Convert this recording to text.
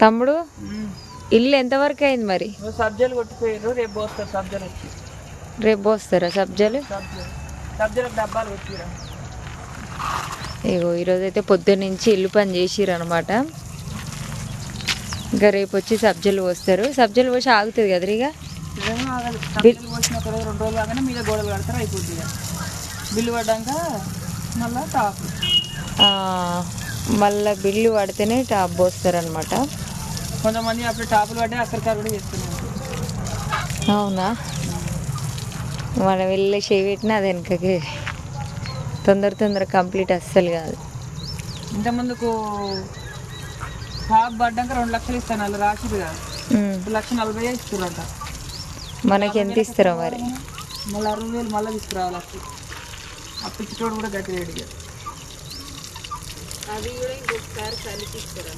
తమ్ముడు ఇల్లు ఎంతవరకు అయింది మరి? సబ్జీలు కొట్టిపోయారు, రేపు పోస్తారు సబ్జీలు వచ్చి. రేపు పోస్తారా సబ్జీలు? సబ్జీలకు డబ్బాలు వచ్చిరా. ఇగో ఈరోజు అయితే పొద్దున్న నుంచి ఇల్లు పని చేసిర్రు అనమాట. ఇంకా రేపు వచ్చి సబ్జీలు పోస్తారు. సబ్జీలు పోసి ఆగుతుంది కదా ఇక. సబ్జీలు పోసిన ఒక 2 రోజులు కాగానే మీద గోడలు కడతారు, అయిపోతుంది. బిల్లు పడ్డాక మళ్ళీ టాప్, మళ్ళీ బిల్లు పడితేనే టాప్ పోస్తారు అనమాట. కొంతమంది అప్పుడు టాపులు పడ్డే అక్కడికారు కూడా చేస్తున్నారు. అవునా? మనం వెళ్ళి చేయి పెట్టినా అది వెనకకి తొందర కంప్లీట్ అస్సలు కాదు. ఇంతకుముందుకు టాప్ పడ్డాక 2 లక్షలు ఇస్తాను వాళ్ళు రాసిరు కాదు, 1,40,000 ఇస్తున్నారంట. మనకి ఎంత ఇస్తారో మరి? మళ్ళీ 60,000 మళ్ళీ తీసుకురావాలి. అప్పించోడు కూడా గట్టి రేటుగా. అది కూడా ఇంకొకసారి కలిపి ఇస్తారు.